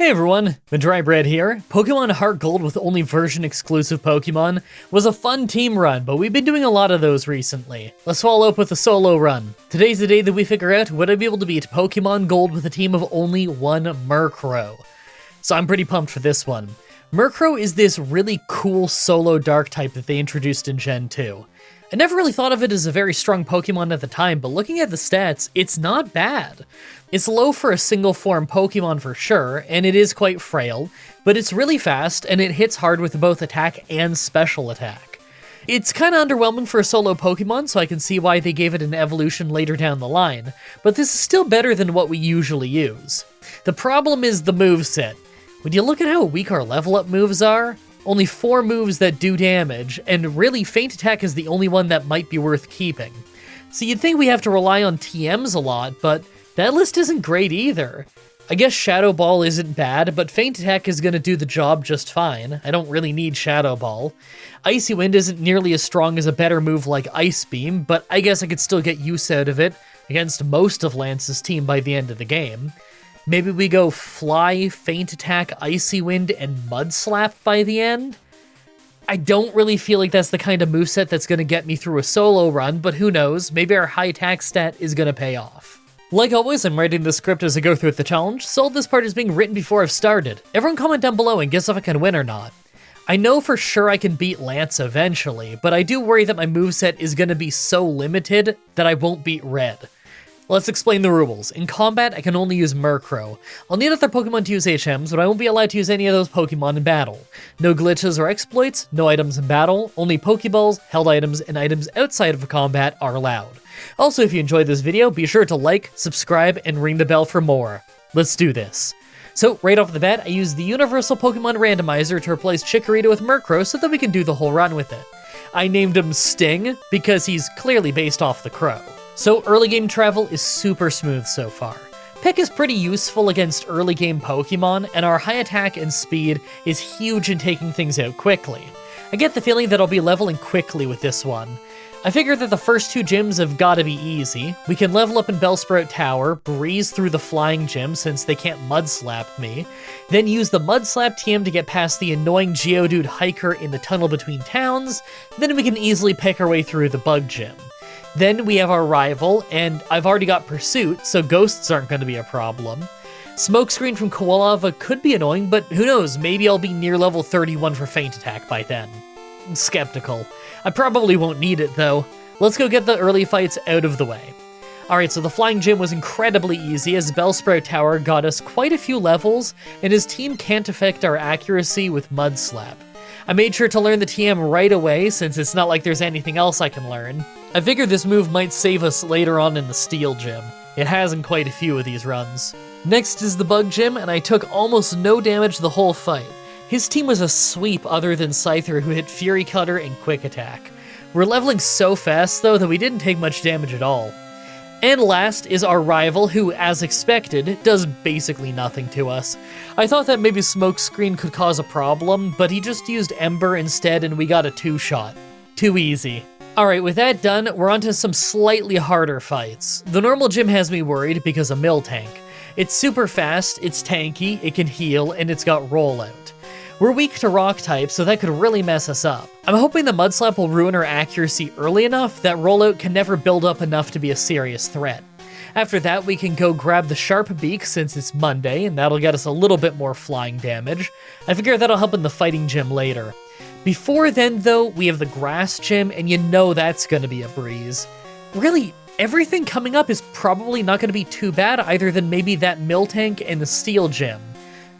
Hey everyone, Mah-Dry-Bread here. Pokemon Heart Gold with only version exclusive Pokemon was a fun team run, but we've been doing a lot of those recently. Let's follow up with a solo run. Today's the day that we figure out would I be able to beat Pokemon Gold with a team of only one Murkrow. So I'm pretty pumped for this one. Murkrow is this really cool solo dark type that they introduced in Gen 2. I never really thought of it as a very strong Pokemon at the time, but looking at the stats, it's not bad. It's low for a single form Pokemon for sure, and it is quite frail, but it's really fast and it hits hard with both attack and special attack. It's kinda underwhelming for a solo Pokemon, so I can see why they gave it an evolution later down the line, but this is still better than what we usually use. The problem is the moveset. When you look at how weak our level up moves are, only 4 moves that do damage, and really Feint Attack is the only one that might be worth keeping. So you'd think we have to rely on TMs a lot, but that list isn't great either. I guess Shadow Ball isn't bad, but Feint Attack is going to do the job just fine. I don't really need Shadow Ball. Icy Wind isn't nearly as strong as a better move like Ice Beam, but I guess I could still get use out of it against most of Lance's team by the end of the game. Maybe we go Fly, Feint Attack, Icy Wind, and Mud Slap by the end? I don't really feel like that's the kind of moveset that's going to get me through a solo run, but who knows, maybe our high attack stat is going to pay off. Like always, I'm writing the script as I go through the challenge, so all this part is being written before I've started. Everyone comment down below and guess if I can win or not. I know for sure I can beat Lance eventually, but I do worry that my moveset is going to be so limited that I won't beat Red. Let's explain the rules. In combat, I can only use Murkrow. I'll need other Pokemon to use HMs, but I won't be allowed to use any of those Pokemon in battle. No glitches or exploits, no items in battle, only Pokeballs, held items, and items outside of combat are allowed. Also, if you enjoyed this video, be sure to like, subscribe, and ring the bell for more. Let's do this. So, right off the bat, I used the Universal Pokemon Randomizer to replace Chikorita with Murkrow so that we can do the whole run with it. I named him Sting, because he's clearly based off the crow. So early game travel is super smooth so far. Peck is pretty useful against early game Pokemon, and our high attack and speed is huge in taking things out quickly. I get the feeling that I'll be leveling quickly with this one. I figure that the first 2 gyms have gotta be easy. We can level up in Bellsprout Tower, breeze through the flying gym since they can't Mud Slap me, then use the Mud Slap TM to get past the annoying Geodude hiker in the tunnel between towns, then we can easily pick our way through the Bug Gym. Then we have our rival, and I've already got Pursuit, so ghosts aren't going to be a problem. Smokescreen from Koalava could be annoying, but who knows, maybe I'll be near level 31 for Feint Attack by then. I'm skeptical. I probably won't need it though. Let's go get the early fights out of the way. Alright, so the Flying Gym was incredibly easy as Bellsprout Tower got us quite a few levels, and his team can't affect our accuracy with Mud Slap. I made sure to learn the TM right away since it's not like there's anything else I can learn. I figured this move might save us later on in the Steel Gym. It has in quite a few of these runs. Next is the Bug Gym, and I took almost no damage the whole fight. His team was a sweep other than Scyther, who hit Fury Cutter and Quick Attack. We're leveling so fast though that we didn't take much damage at all. And last is our rival, who, as expected, does basically nothing to us. I thought that maybe Smokescreen could cause a problem, but he just used Ember instead and we got a 2-shot. Too easy. Alright, with that done, we're on to some slightly harder fights. The normal gym has me worried because of Miltank. It's super fast, it's tanky, it can heal, and it's got rollout. We're weak to rock types, so that could really mess us up. I'm hoping the Mud Slap will ruin our accuracy early enough that rollout can never build up enough to be a serious threat. After that, we can go grab the Sharp Beak since it's Monday, and that'll get us a little bit more flying damage. I figure that'll help in the fighting gym later. Before then, though, we have the Grass Gym, and you know that's gonna be a breeze. Really, everything coming up is probably not gonna be too bad, other than maybe that Miltank and the Steel Gym.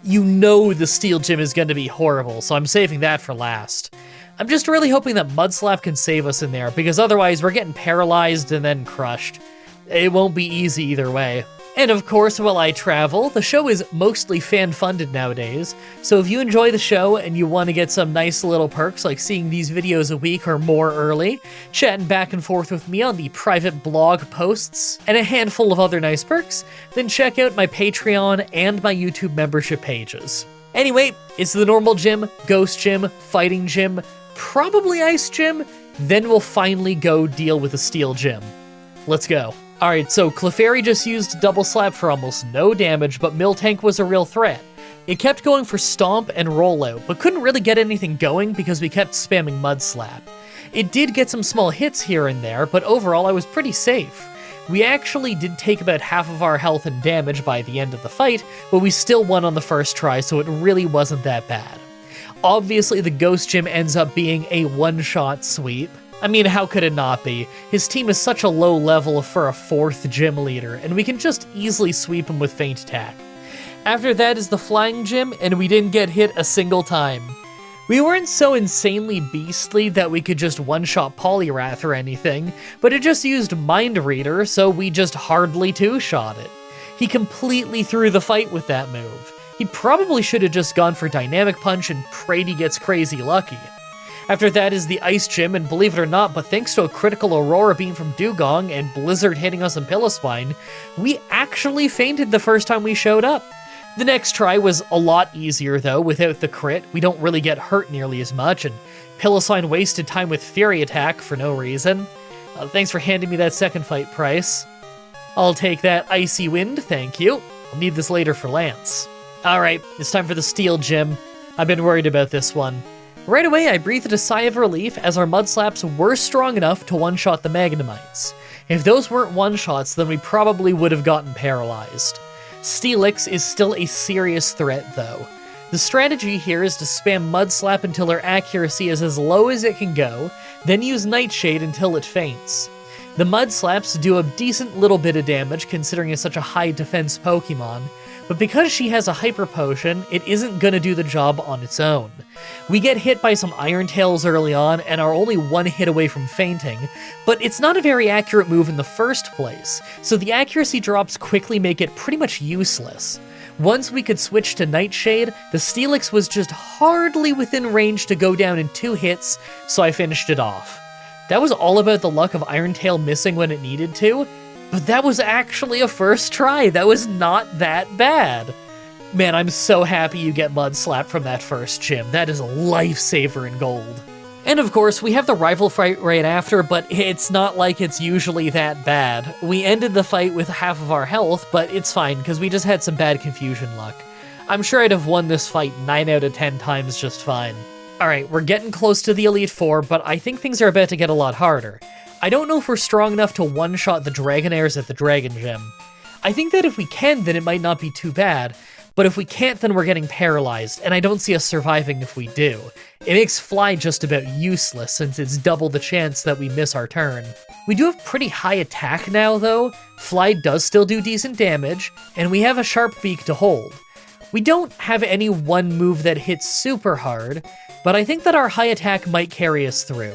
You know the Steel Gym is gonna be horrible, so I'm saving that for last. I'm just really hoping that Mud Slap can save us in there, because otherwise we're getting paralyzed and then crushed. It won't be easy either way. And of course, while I travel, the show is mostly fan-funded nowadays, so if you enjoy the show and you want to get some nice little perks like seeing these videos a week or more early, chatting back and forth with me on the private blog posts, and a handful of other nice perks, then check out my Patreon and my YouTube membership pages. Anyway, it's the normal gym, ghost gym, fighting gym, probably ice gym, then we'll finally go deal with the Steel Gym. Let's go. Alright, so Clefairy just used Double Slap for almost no damage, but Miltank was a real threat. It kept going for Stomp and Rollout, but couldn't really get anything going because we kept spamming Mud Slap. It did get some small hits here and there, but overall I was pretty safe. We actually did take about half of our health and damage by the end of the fight, but we still won on the first try, so it really wasn't that bad. Obviously, the Ghost Gym ends up being a one-shot sweep. I mean, how could it not be? His team is such a low level for a 4th gym leader, and we can just easily sweep him with Feint Attack. After that is the Flying Gym, and we didn't get hit a single time. We weren't so insanely beastly that we could just one-shot Poliwrath or anything, but it just used Mind Reader, so we just hardly two-shot it. He completely threw the fight with that move. He probably should have just gone for Dynamic Punch and prayed he gets crazy lucky. After that is the Ice Gym, and believe it or not, but thanks to a critical Aurora Beam from Dugong and Blizzard hitting us in Pillospine, we actually fainted the first time we showed up. The next try was a lot easier though, without the crit. We don't really get hurt nearly as much, and Pillospine wasted time with Fury Attack for no reason. Thanks for handing me that second fight, Price. I'll take that Icy Wind, thank you. I'll need this later for Lance. Alright, it's time for the Steel Gym. I've been worried about this one. Right away, I breathed a sigh of relief as our Mud Slaps were strong enough to one-shot the Magnemites. If those weren't one-shots, then we probably would have gotten paralyzed. Steelix is still a serious threat, though. The strategy here is to spam Mud Slap until her accuracy is as low as it can go, then use Nightshade until it faints. The Mud Slaps do a decent little bit of damage considering it's such a high defense Pokemon, but because she has a Hyper Potion, it isn't gonna do the job on its own. We get hit by some Iron Tails early on and are only one hit away from fainting, but it's not a very accurate move in the first place, so the accuracy drops quickly make it pretty much useless. Once we could switch to Nightshade, the Steelix was just hardly within range to go down in 2 hits, so I finished it off. That was all about the luck of Iron Tail missing when it needed to, but that was actually a first try. That was not that bad. Man, I'm so happy you get Mud Slap from that first gym. That is a lifesaver in gold. And of course, we have the rival fight right after, but it's not like it's usually that bad. We ended the fight with half of our health, but it's fine, because we just had some bad confusion luck. I'm sure I'd have won this fight 9 out of 10 times just fine. Alright, we're getting close to the Elite Four, but I think things are about to get a lot harder. I don't know if we're strong enough to one-shot the Dragonairs at the Dragon Gym. I think that if we can, then it might not be too bad, but if we can't, then we're getting paralyzed, and I don't see us surviving if we do. It makes Fly just about useless, since it's double the chance that we miss our turn. We do have pretty high attack now, though. Fly does still do decent damage, and we have a Sharp Beak to hold. We don't have any one move that hits super hard, but I think that our high attack might carry us through.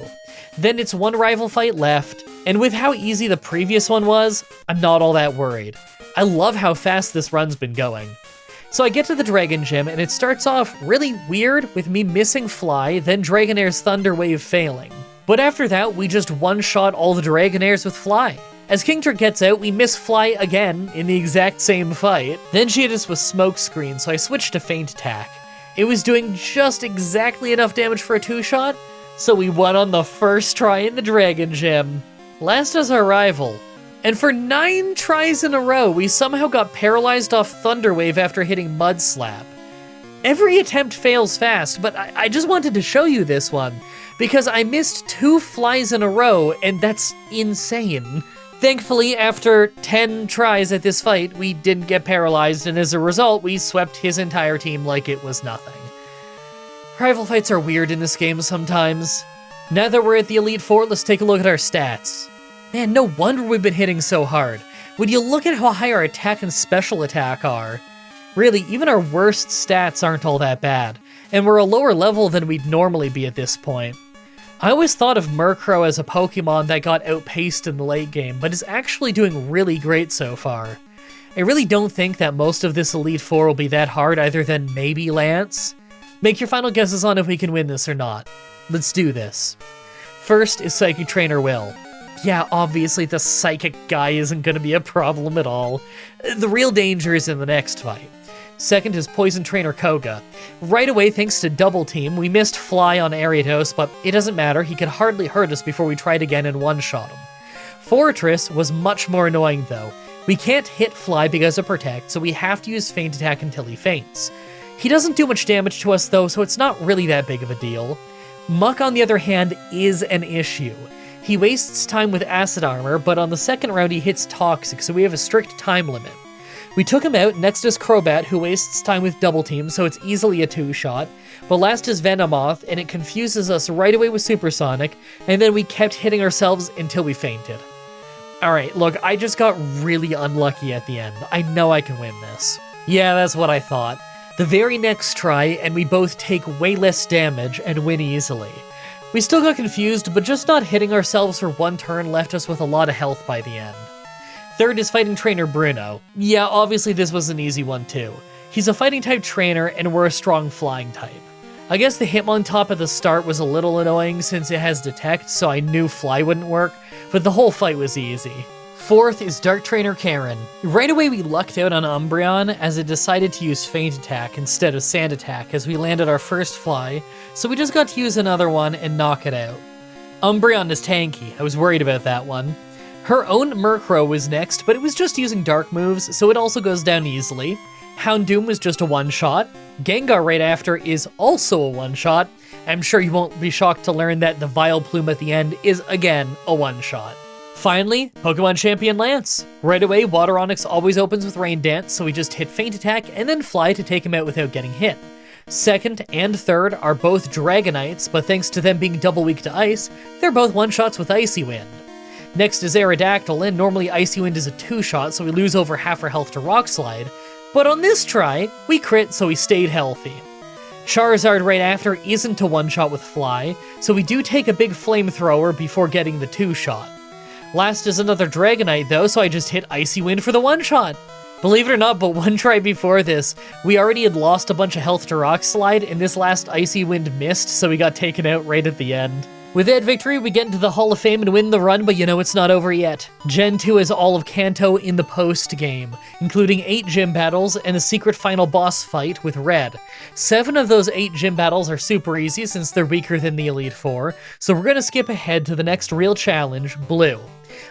Then it's one rival fight left, and with how easy the previous one was, I'm not all that worried. I love how fast this run's been going. So I get to the Dragon Gym, and it starts off really weird with me missing Fly, then Dragonair's Thunder Wave failing. But after that, we just one-shot all the Dragonairs with Fly. As Kingdra gets out, we miss Fly again in the exact same fight. Then she hit us with Smoke Screen, so I switched to Feint Attack. It was doing just exactly enough damage for a 2-shot, so we won on the first try in the Dragon Gym. Last is our rival. And for 9 tries in a row, we somehow got paralyzed off Thunder Wave after hitting Mud Slap. Every attempt fails fast, but I just wanted to show you this one, because I missed 2 flies in a row, and that's insane. Thankfully, after 10 tries at this fight, we didn't get paralyzed, and as a result, we swept his entire team like it was nothing. Rival fights are weird in this game sometimes. Now that we're at the Elite Four, let's take a look at our stats. Man, no wonder we've been hitting so hard. When you look at how high our attack and special attack are, really, even our worst stats aren't all that bad, and we're a lower level than we'd normally be at this point. I always thought of Murkrow as a Pokemon that got outpaced in the late game, but is actually doing really great so far. I really don't think that most of this Elite Four will be that hard other than maybe Lance. Make your final guesses on if we can win this or not. Let's do this. First is Psychic Trainer Will. Yeah, obviously the Psychic guy isn't going to be a problem at all. The real danger is in the next fight. Second is Poison Trainer Koga. Right away, thanks to Double Team, we missed Fly on Ariados, but it doesn't matter, he could hardly hurt us before we tried again and one-shot him. Fortress was much more annoying though. We can't hit Fly because of Protect, so we have to use Feint Attack until he faints. He doesn't do much damage to us though, so it's not really that big of a deal. Muck, on the other hand, is an issue. He wastes time with acid armor, but on the second round he hits toxic, so we have a strict time limit. We took him out. Next is Crobat, who wastes time with double team, so it's easily a 2-shot. But last is Venomoth, and it confuses us right away with Supersonic, and then we kept hitting ourselves until we fainted. Alright, look, I just got really unlucky at the end. I know I can win this. Yeah, that's what I thought. The very next try, and we both take way less damage and win easily. We still got confused, but just not hitting ourselves for one turn left us with a lot of health by the end. Third is Fighting Trainer Bruno. Yeah, obviously this was an easy one too. He's a fighting type trainer, and we're a strong flying type. I guess the Hitmontop at the start was a little annoying since it has Detect, so I knew Fly wouldn't work, but the whole fight was easy. Fourth is Dark Trainer Karen. Right away we lucked out on Umbreon as it decided to use Feint Attack instead of Sand Attack as we landed our first Fly, so we just got to use another one and knock it out. Umbreon is tanky, I was worried about that one. Her own Murkrow was next, but it was just using dark moves, so it also goes down easily. Houndoom was just a one-shot. Gengar right after is also a one-shot. I'm sure you won't be shocked to learn that the Vileplume at the end is again a one-shot. Finally, Pokemon Champion Lance. Right away, Water Onix always opens with Rain Dance, so we just hit Feint Attack and then Fly to take him out without getting hit. Second and third are both Dragonites, but thanks to them being double weak to Ice, they're both one-shots with Icy Wind. Next is Aerodactyl, and normally Icy Wind is a 2-shot, so we lose over half our health to Rock Slide, but on this try, we crit, so we stayed healthy. Charizard right after isn't a one-shot with Fly, so we do take a big Flamethrower before getting the 2-shot. Last is another Dragonite though, so I just hit Icy Wind for the one-shot. Believe it or not, but one try before this, we already had lost a bunch of health to Rock Slide, and this last Icy Wind missed, so we got taken out right at the end. With that victory, we get into the Hall of Fame and win the run, but you know it's not over yet. Gen 2 has all of Kanto in the post-game, including 8 gym battles and a secret final boss fight with Red. 7 of those 8 gym battles are super easy since they're weaker than the Elite Four, so we're gonna skip ahead to the next real challenge, Blue.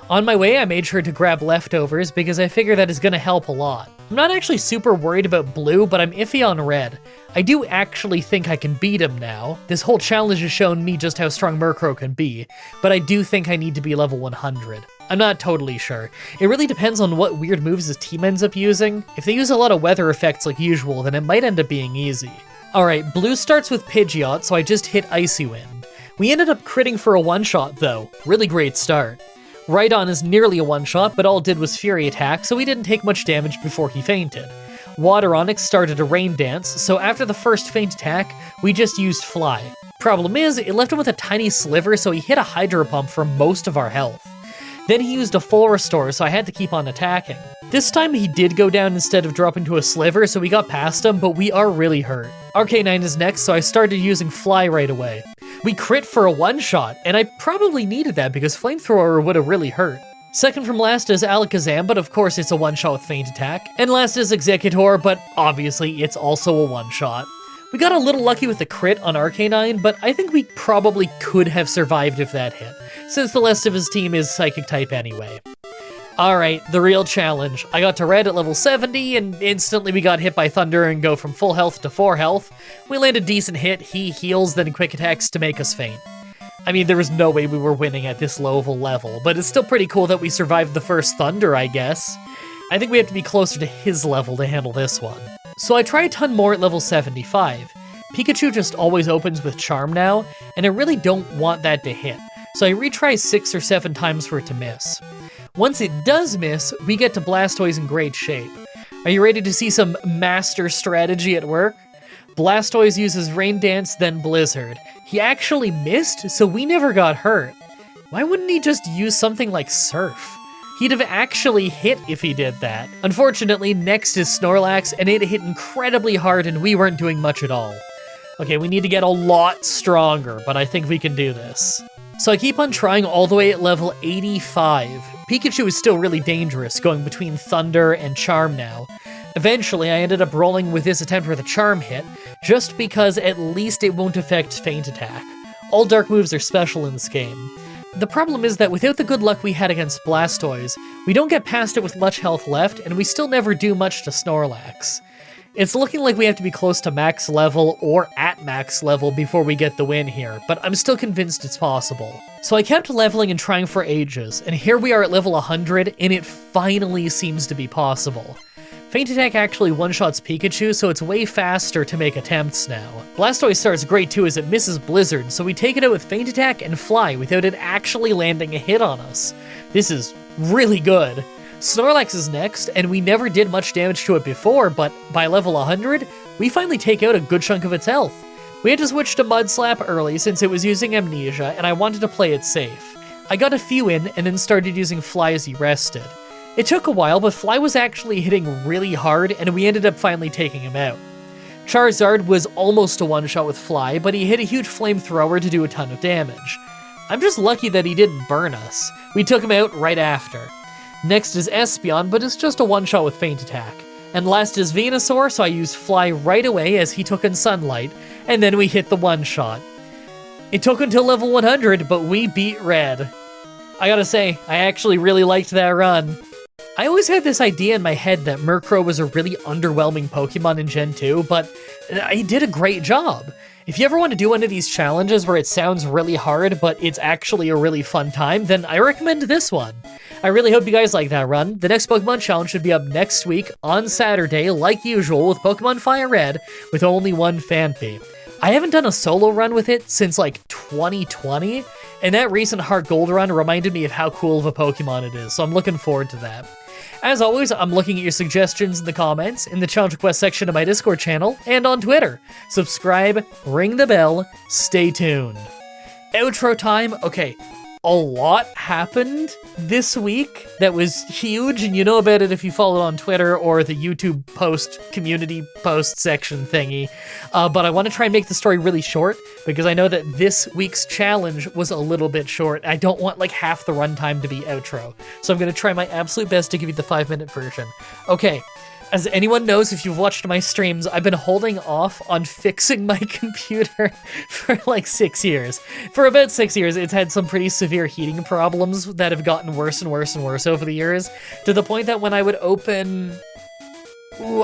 On my way, I made sure to grab leftovers because I figure that is gonna help a lot. I'm not actually super worried about Blue, but I'm iffy on Red. I do actually think I can beat him now. This whole challenge has shown me just how strong Murkrow can be, but I do think I need to be level 100. I'm not totally sure. It really depends on what weird moves his team ends up using. If they use a lot of weather effects like usual, then it might end up being easy. Alright, Blue starts with Pidgeot, so I just hit Icy Wind. We ended up critting for a one-shot though. Really great start. Rhydon is nearly a one-shot, but all it did was Fury Attack, so he didn't take much damage before he fainted. Water Onix started a Rain Dance, so after the first Feint Attack, we just used Fly. Problem is, it left him with a tiny sliver, so he hit a Hydro Pump for most of our health. Then he used a full restore, so I had to keep on attacking. This time he did go down instead of dropping to a sliver, so we got past him, but we are really hurt. Arcanine is next, so I started using Fly right away. We crit for a one-shot, and I probably needed that because Flamethrower would have really hurt. Second from last is Alakazam, but of course it's a one-shot with Feint Attack. And last is Executor, but obviously it's also a one-shot. We got a little lucky with the crit on Arcanine, but I think we probably could have survived if that hit, since the rest of his team is Psychic type anyway. Alright, the real challenge. I got to Red at level 70, and instantly we got hit by Thunder and go from full health to 4 health. We land a decent hit, he heals, then quick attacks to make us faint. I mean, there was no way we were winning at this low of a level, but it's still pretty cool that we survived the first Thunder, I guess. I think we have to be closer to his level to handle this one. So I try a ton more at level 75. Pikachu just always opens with Charm now, and I really don't want that to hit, so I retry 6 or 7 times for it to miss. Once it does miss, we get to Blastoise in great shape. Are you ready to see some master strategy at work? Blastoise uses Rain Dance, then Blizzard. He actually missed, so we never got hurt. Why wouldn't he just use something like Surf? He'd have actually hit if he did that. Unfortunately, next is Snorlax, and it hit incredibly hard and we weren't doing much at all. Okay, we need to get a lot stronger, but I think we can do this. So I keep on trying all the way at level 85. Pikachu is still really dangerous, going between Thunder and Charm now. Eventually, I ended up rolling with this attempt with a Charm hit, just because at least it won't affect Feint Attack. All dark moves are special in this game. The problem is that without the good luck we had against Blastoise, we don't get past it with much health left, and we still never do much to Snorlax. It's looking like we have to be close to max level or at max level before we get the win here, but I'm still convinced it's possible. So I kept leveling and trying for ages, and here we are at level 100, and it finally seems to be possible. Feint Attack actually one-shots Pikachu, so it's way faster to make attempts now. Blastoise starts great too as it misses Blizzard, so we take it out with Feint Attack and fly without it actually landing a hit on us. This is really good. Snorlax is next, and we never did much damage to it before, but by level 100, we finally take out a good chunk of its health. We had to switch to Mud Slap early since it was using Amnesia, and I wanted to play it safe. I got a few in, and then started using Fly as he rested. It took a while, but Fly was actually hitting really hard, and we ended up finally taking him out. Charizard was almost a one-shot with Fly, but he hit a huge flamethrower to do a ton of damage. I'm just lucky that he didn't burn us. We took him out right after. Next is Espeon, but it's just a one-shot with Feint Attack. And last is Venusaur, so I used Fly right away as he took in Sunlight, and then we hit the one-shot. It took until level 100, but we beat Red. I gotta say, I actually really liked that run. I always had this idea in my head that Murkrow was a really underwhelming Pokemon in Gen 2, but he did a great job. If you ever want to do one of these challenges where it sounds really hard, but it's actually a really fun time, then I recommend this one. I really hope you guys like that run. The next Pokemon challenge should be up next week on Saturday, like usual, with Pokemon Fire Red, with only one Phanpy. I haven't done a solo run with it since like 2020, and that recent Heart Gold run reminded me of how cool of a Pokemon it is, so I'm looking forward to that. As always, I'm looking at your suggestions in the comments, in the challenge request section of my Discord channel, and on Twitter. Subscribe, ring the bell, stay tuned. Outro time. Okay, a lot happened this week that was huge, and you know about it if you follow on Twitter or the YouTube post, community post section thingy. But I want to try and make the story really short, because I know that this week's challenge was a little bit short. I don't want like half the runtime to be outro. So I'm going to try my absolute best to give you the 5-minute version. Okay. As anyone knows, if you've watched my streams, I've been holding off on fixing my computer for like 6 years. For about 6 years, it's had some pretty severe heating problems that have gotten worse and worse and worse over the years, to the point that when I would open...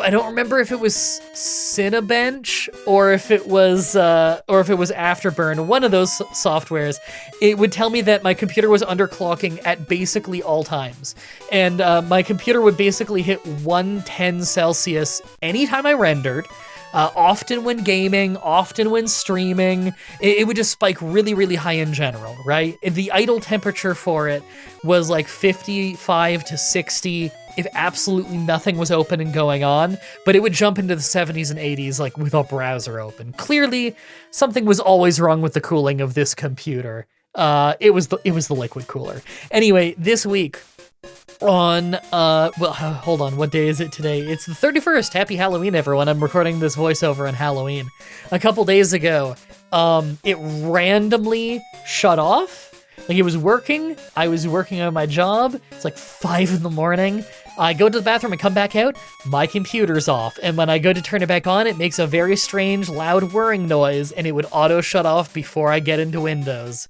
I don't remember if it was Cinebench or if it was Afterburn, one of those softwares, it would tell me that my computer was underclocking at basically all times. And my computer would basically hit 110 Celsius anytime I rendered, often when gaming, often when streaming. It would just spike really, really high in general, right? The idle temperature for it was like 55 to 60 if absolutely nothing was open and going on, but it would jump into the 70s and 80s like with a browser open. Clearly, something was always wrong with the cooling of this computer. It was the liquid cooler. Anyway, this week on, well, hold on, what day is it today? It's the 31st. Happy Halloween, everyone. I'm recording this voiceover on Halloween. A couple days ago, it randomly shut off. Like, it was working, I was working on my job, it's like 5 in the morning, I go to the bathroom and come back out, my computer's off, and when I go to turn it back on, it makes a very strange, loud whirring noise, and it would auto shut off before I get into Windows.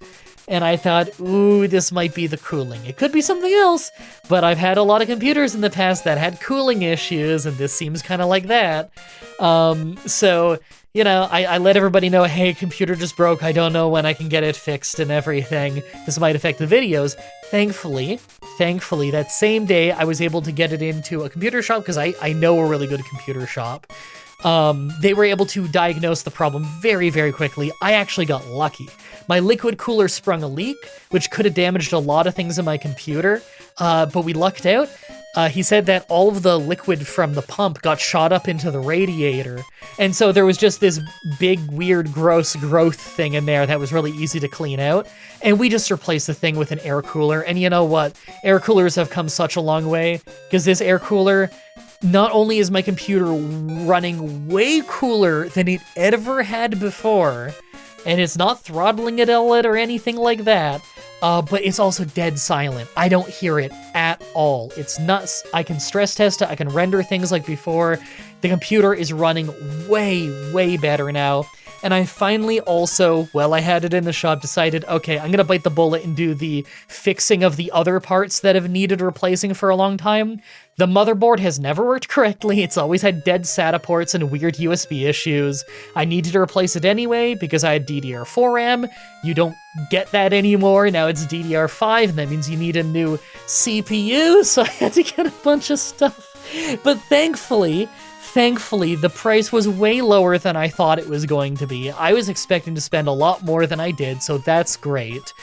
And I thought, ooh, this might be the cooling. It could be something else, but I've had a lot of computers in the past that had cooling issues, and this seems kind of like that. So, you know, I let everybody know, hey, computer just broke, I don't know when I can get it fixed and everything. This might affect the videos. Thankfully, that same day, I was able to get it into a computer shop, because I know a really good computer shop. They were able to diagnose the problem very, very quickly. I actually got lucky. My liquid cooler sprung a leak, which could have damaged a lot of things in my computer, but we lucked out. He said that all of the liquid from the pump got shot up into the radiator, and so there was just this big, weird, gross growth thing in there that was really easy to clean out, and we just replaced the thing with an air cooler. And you know what? Air coolers have come such a long way, because this air cooler, not only is my computer running way cooler than it ever had before, and it's not throttling it or anything like that, but it's also dead silent. I don't hear it at all. It's nuts. I can stress test it. I can render things like before. The computer is running way, way better now. And I finally also, while I had it in the shop, decided, okay, I'm gonna bite the bullet and do the fixing of the other parts that have needed replacing for a long time. The motherboard has never worked correctly. It's always had dead SATA ports and weird USB issues. I needed to replace it anyway because I had DDR4 RAM. You don't get that anymore. Now it's DDR5, and that means you need a new CPU, so I had to get a bunch of stuff. But thankfully, the price was way lower than I thought it was going to be. I was expecting to spend a lot more than I did, so that's great.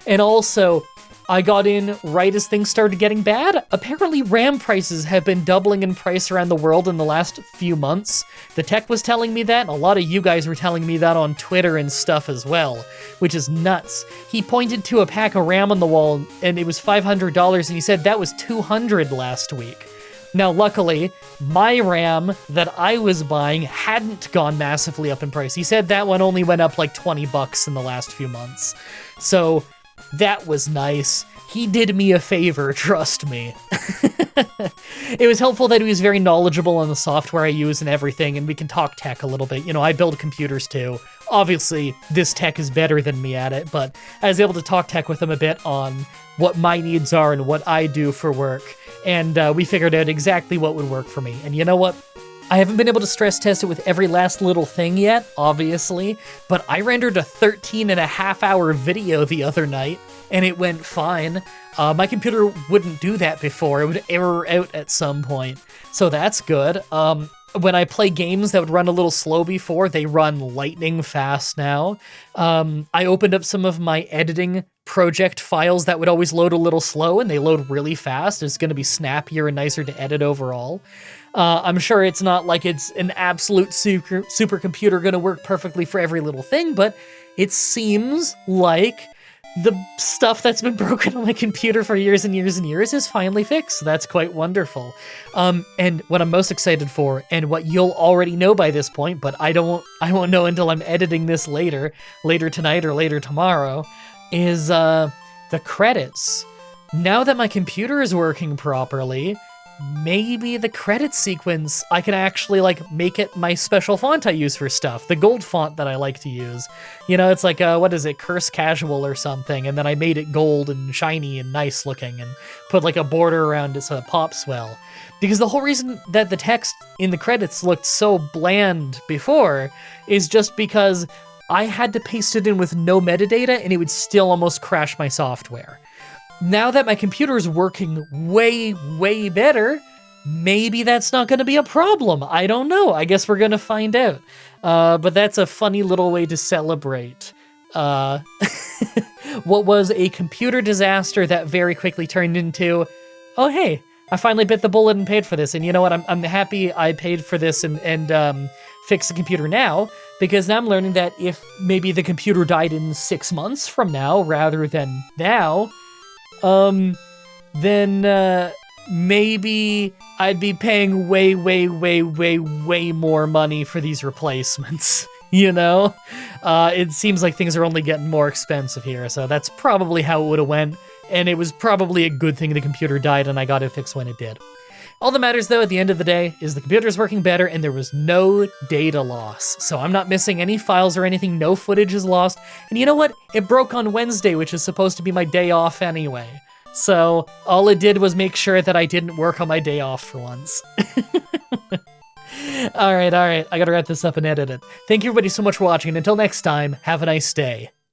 And also, I got in right as things started getting bad. Apparently RAM prices have been doubling in price around the world in the last few months. The tech was telling me that, and a lot of you guys were telling me that on Twitter and stuff as well, which is nuts. He pointed to a pack of RAM on the wall, and it was $500, and he said that was $200 last week. Now, luckily, my RAM that I was buying hadn't gone massively up in price. He said that one only went up like $20 in the last few months. So that was nice. He did me a favor, trust me. It was helpful that he was very knowledgeable on the software I use and everything, and we can talk tech a little bit. You know, I build computers too. Obviously, this tech is better than me at it, but I was able to talk tech with him a bit on what my needs are and what I do for work, and we figured out exactly what would work for me. And you know what? I haven't been able to stress test it with every last little thing yet, obviously, but I rendered a 13.5-hour video the other night, and it went fine. My computer wouldn't do that before. It would error out at some point, so that's good. When I play games that would run a little slow before, they run lightning fast now. I opened up some of my editing project files that would always load a little slow, and they load really fast. It's going to be snappier and nicer to edit overall. I'm sure it's not like it's an absolute supercomputer going to work perfectly for every little thing, but it seems like the stuff that's been broken on my computer for years and years and years is finally fixed. That's quite wonderful. And what I'm most excited for, and what you'll already know by this point, but I won't know until I'm editing this later tonight or later tomorrow, is the credits. Now that my computer is working properly, maybe the credit sequence, I can actually make it my special font I use for stuff, the gold font that I like to use. You know, it's like, what is it, Curse Casual or something, and then I made it gold and shiny and nice looking and put like a border around it so it pops well. Because the whole reason that the text in the credits looked so bland before is just because I had to paste it in with no metadata and it would still almost crash my software. Now that my computer is working way, way better, maybe that's not going to be a problem. I don't know. I guess we're going to find out. But that's a funny little way to celebrate what was a computer disaster that very quickly turned into, oh, hey, I finally bit the bullet and paid for this. And you know what? I'm happy I paid for this and fixed the computer now, because now I'm learning that if maybe the computer died in 6 months from now rather than now, then maybe I'd be paying way, way, way, way, way more money for these replacements, you know? It seems like things are only getting more expensive here, so that's probably how it would have went, and it was probably a good thing the computer died and I got it fixed when it did. All that matters, though, at the end of the day, is the computer's working better and there was no data loss. So I'm not missing any files or anything, no footage is lost. And you know what? It broke on Wednesday, which is supposed to be my day off anyway. So all it did was make sure that I didn't work on my day off for once. All right, I gotta wrap this up and edit it. Thank you everybody so much for watching, and until next time, have a nice day.